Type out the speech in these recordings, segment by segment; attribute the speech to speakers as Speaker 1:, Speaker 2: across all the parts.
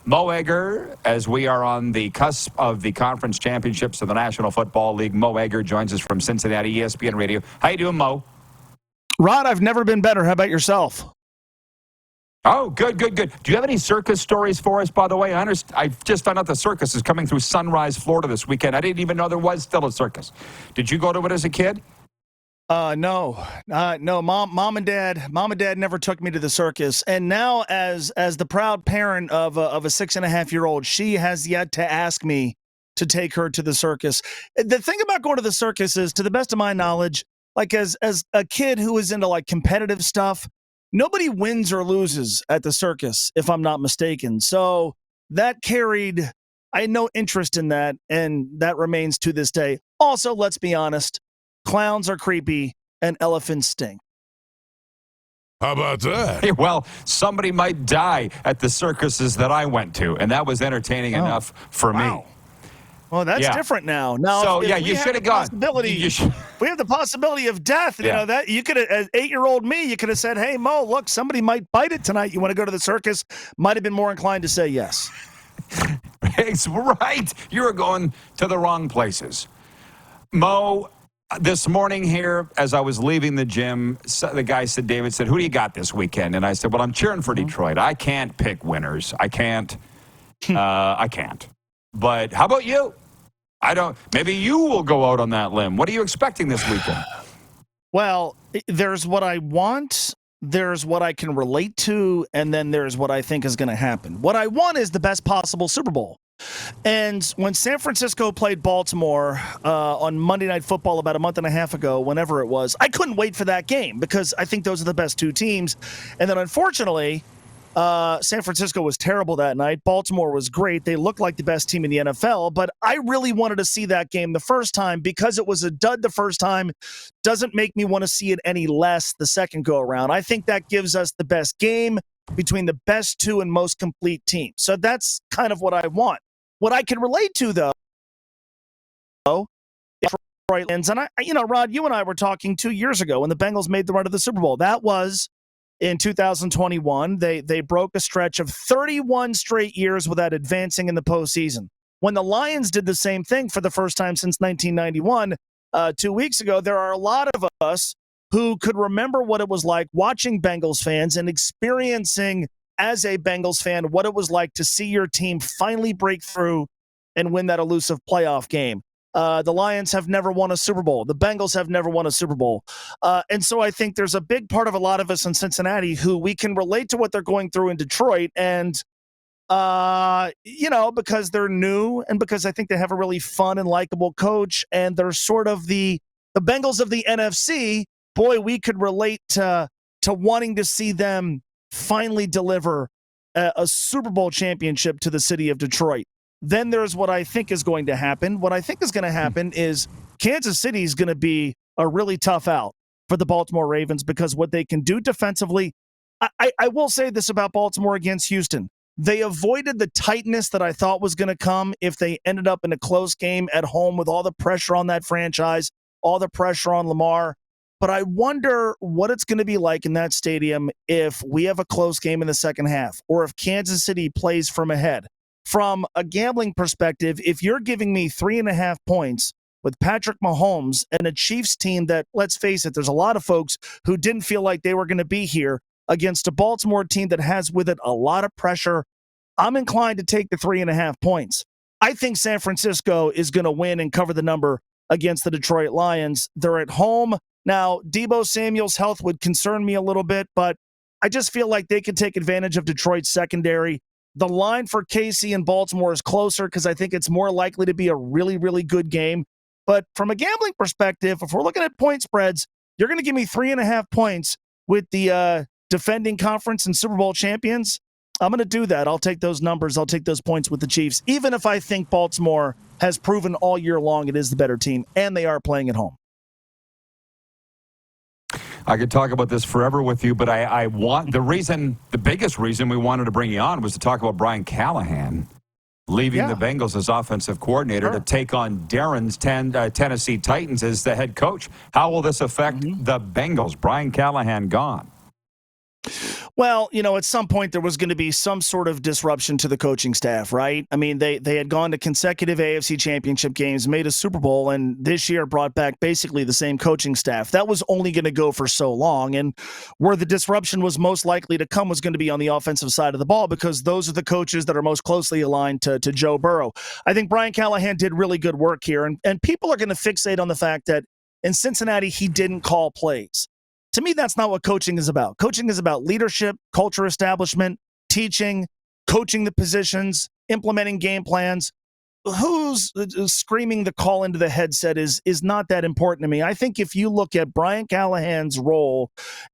Speaker 1: Mo Egger, as we are on the cusp of the conference championships of the National Football League. Mo Egger joins us from Cincinnati, ESPN Radio. How you doing, Mo?
Speaker 2: Rod, I've never been better. How about yourself?
Speaker 1: Oh, good. Do you have any circus stories for us, by the way? I just found out the circus is coming through Sunrise, Florida this weekend. I didn't even know there was still a circus. Did you go to it as a kid?
Speaker 2: No. Mom and Dad never took me to the circus. And now, as the proud parent of a 6.5-year-old, she has yet to ask me to take her to the circus. The thing about going to the circus is, to the best of my knowledge, like as a kid who is into like competitive stuff, nobody wins or loses at the circus, if I'm not mistaken. So that I had no interest in that, and that remains to this day. Also, let's be honest, clowns are creepy and elephants stink.
Speaker 3: How about that?
Speaker 1: Hey, well, somebody might die at the circuses that I went to, and that was entertaining enough for me.
Speaker 2: Well, that's different now.
Speaker 1: So, you should have gone.
Speaker 2: We have the possibility of death. You know that you could have, as 8-year-old me, you could have said, "Hey, Mo, look, somebody might bite it tonight. You want to go to the circus?" Might have been more inclined to say yes.
Speaker 1: It's right. You were going to the wrong places. Mo, this morning here, as I was leaving the gym, the guy said, David said, "Who do you got this weekend?" And I said, "Well, I'm cheering for Detroit. I can't pick winners. I can't. I can't. But how about you? Maybe you will go out on that limb. What are you expecting this weekend?"
Speaker 2: Well, there's what I want, there's what I can relate to, and then there's what I think is going to happen. What I want is the best possible Super Bowl. And when San Francisco played Baltimore on Monday Night Football about a month and a half ago, whenever it was, I couldn't wait for that game because I think those are the best two teams. And then unfortunately, San Francisco was terrible that night. Baltimore was great. They looked like the best team in the NFL, but I really wanted to see that game the first time because it was a dud the first time. Doesn't make me want to see it any less the second go around. I think that gives us the best game between the best two and most complete teams. So that's kind of what I want. What I can relate to, though, is and Rod, you and I were talking 2 years ago when the Bengals made the run to the Super Bowl. That was in 2021. They broke a stretch of 31 straight years without advancing in the postseason. When the Lions did the same thing for the first time since 1991, 2 weeks ago, there are a lot of us who could remember what it was like watching Bengals fans and experiencing as a Bengals fan what it was like to see your team finally break through and win that elusive playoff game. The Lions have never won a Super Bowl. The Bengals have never won a Super Bowl. And so I think there's a big part of a lot of us in Cincinnati who we can relate to what they're going through in Detroit. And, because they're new and because I think they have a really fun and likable coach and they're sort of the Bengals of the NFC, boy, we could relate to wanting to see them finally deliver a Super Bowl championship to the city of Detroit. Then there's what I think is going to happen. What I think is going to happen is Kansas City is going to be a really tough out for the Baltimore Ravens because what they can do defensively, I will say this about Baltimore against Houston. They avoided the tightness that I thought was going to come if they ended up in a close game at home with all the pressure on that franchise, all the pressure on Lamar. But I wonder what it's going to be like in that stadium if we have a close game in the second half or if Kansas City plays from ahead. From a gambling perspective, if you're giving me 3.5 points with Patrick Mahomes and a Chiefs team that, let's face it, there's a lot of folks who didn't feel like they were going to be here against a Baltimore team that has with it a lot of pressure, I'm inclined to take the 3.5 points. I think San Francisco is going to win and cover the number against the Detroit Lions. They're at home. Now, Deebo Samuel's health would concern me a little bit, but I just feel like they can take advantage of Detroit's secondary. The line for KC and Baltimore is closer because I think it's more likely to be a really, really good game. But from a gambling perspective, if we're looking at point spreads, you're going to give me 3.5 points with the defending conference and Super Bowl champions. I'm going to do that. I'll take those numbers. I'll take those points with the Chiefs, even if I think Baltimore has proven all year long it is the better team, and they are playing at home.
Speaker 1: I could talk about this forever with you, but I want the biggest reason we wanted to bring you on was to talk about Brian Callahan leaving the Bengals as offensive coordinator to take on Darren's Tennessee Titans as the head coach. How will this affect the Bengals? Brian Callahan gone.
Speaker 2: Well, at some point there was going to be some sort of disruption to the coaching staff, right? I mean, they had gone to consecutive AFC championship games, made a Super Bowl, and this year brought back basically the same coaching staff. That was only going to go for so long. And where the disruption was most likely to come was going to be on the offensive side of the ball, because those are the coaches that are most closely aligned to Joe Burrow. I think Brian Callahan did really good work here. And people are going to fixate on the fact that in Cincinnati, he didn't call plays. To me, that's not what coaching is about. Coaching is about leadership, culture establishment, teaching, coaching the positions, implementing game plans. Who's screaming the call into the headset is not that important to me. I think if you look at Brian Callahan's role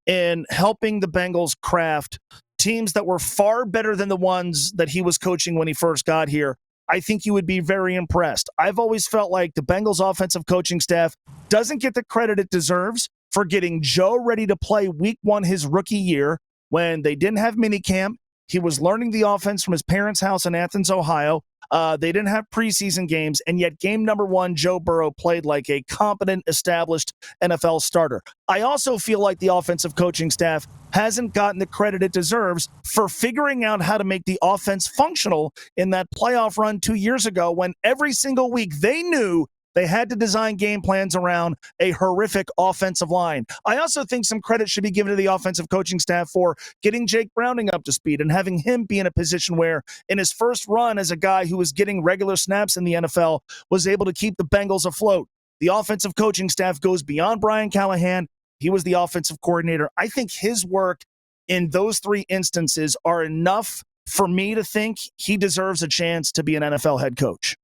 Speaker 2: in helping the Bengals craft teams that were far better than the ones that he was coaching when he first got here, I think you would be very impressed. I've always felt like the Bengals offensive coaching staff doesn't get the credit it deserves for getting Joe ready to play week one his rookie year when they didn't have minicamp. He was learning the offense from his parents' house in Athens, Ohio. They didn't have preseason games, and yet game number one, Joe Burrow played like a competent, established NFL starter. I also feel like the offensive coaching staff hasn't gotten the credit it deserves for figuring out how to make the offense functional in that playoff run 2 years ago, when every single week they knew they had to design game plans around a horrific offensive line. I also think some credit should be given to the offensive coaching staff for getting Jake Browning up to speed and having him be in a position where, in his first run as a guy who was getting regular snaps in the NFL, was able to keep the Bengals afloat. The offensive coaching staff goes beyond Brian Callahan. He was the offensive coordinator. I think his work in those three instances are enough for me to think he deserves a chance to be an NFL head coach.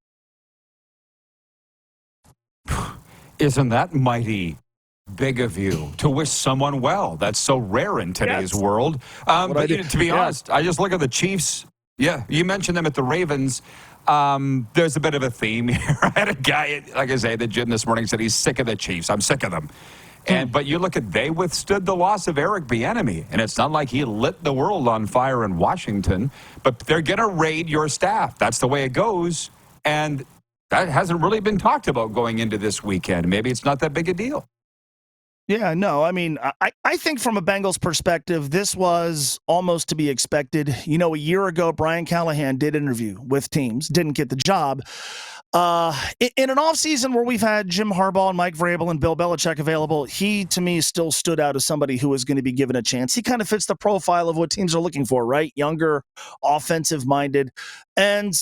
Speaker 1: Isn't that mighty big of you to wish someone well? That's so rare in today's world. But to be honest, I just look at the Chiefs. Yeah, you mentioned them at the Ravens. There's a bit of a theme here. I had a guy, like I say, at the gym this morning said he's sick of the Chiefs. I'm sick of them. But you look at, they withstood the loss of Eric Bieniemy, and it's not like he lit the world on fire in Washington. But they're going to raid your staff. That's the way it goes. And that hasn't really been talked about going into this weekend. Maybe it's not that big a deal.
Speaker 2: Yeah, no, I mean, I think from a Bengals perspective, this was almost to be expected. A year ago, Brian Callahan did interview with teams, didn't get the job. In an offseason where we've had Jim Harbaugh and Mike Vrabel and Bill Belichick available, he, to me, still stood out as somebody who was going to be given a chance. He kind of fits the profile of what teams are looking for, right? Younger, offensive-minded. And,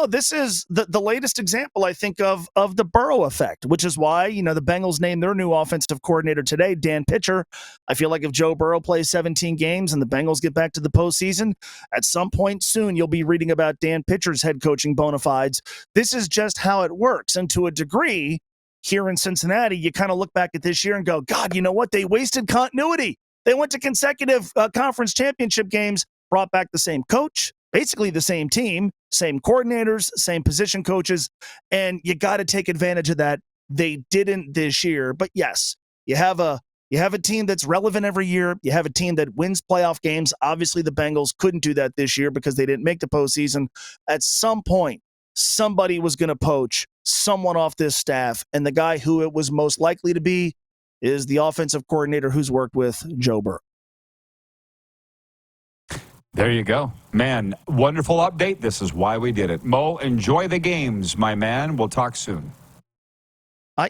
Speaker 2: this is the latest example, I think, of the Burrow effect, which is why, the Bengals named their new offensive coordinator today, Dan Pitcher. I feel like if Joe Burrow plays 17 games and the Bengals get back to the postseason, at some point soon you'll be reading about Dan Pitcher's head coaching bona fides. This is just how it works. And to a degree, here in Cincinnati, you kind of look back at this year and go, God, you know what? They wasted continuity. They went to consecutive conference championship games, brought back the same coach, basically the same team, same coordinators, same position coaches, and you got to take advantage of that. They didn't this year. But yes, you have a team that's relevant every year. You have a team that wins playoff games. Obviously, the Bengals couldn't do that this year because they didn't make the postseason. At some point, somebody was going to poach someone off this staff, and the guy who it was most likely to be is the offensive coordinator who's worked with Joe Burrow.
Speaker 1: There you go. Man, wonderful update. This is why we did it. Mo, enjoy the games, my man. We'll talk soon.
Speaker 2: I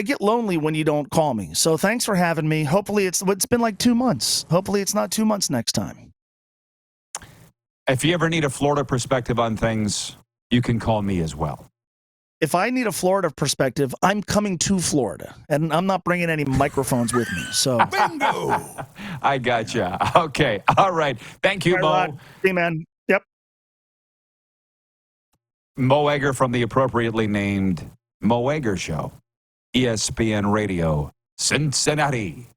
Speaker 2: get lonely when you don't call me. So thanks for having me. Hopefully it's been like 2 months. Hopefully it's not 2 months next time.
Speaker 1: If you ever need a Florida perspective on things, you can call me as well.
Speaker 2: If I need a Florida perspective, I'm coming to Florida, and I'm not bringing any microphones with me. So
Speaker 3: Bingo!
Speaker 1: I gotcha. Okay. All right. Thank you, Mo.
Speaker 2: Hey, man. Yep.
Speaker 1: Mo Egger from the appropriately named Mo Egger Show. ESPN Radio, Cincinnati.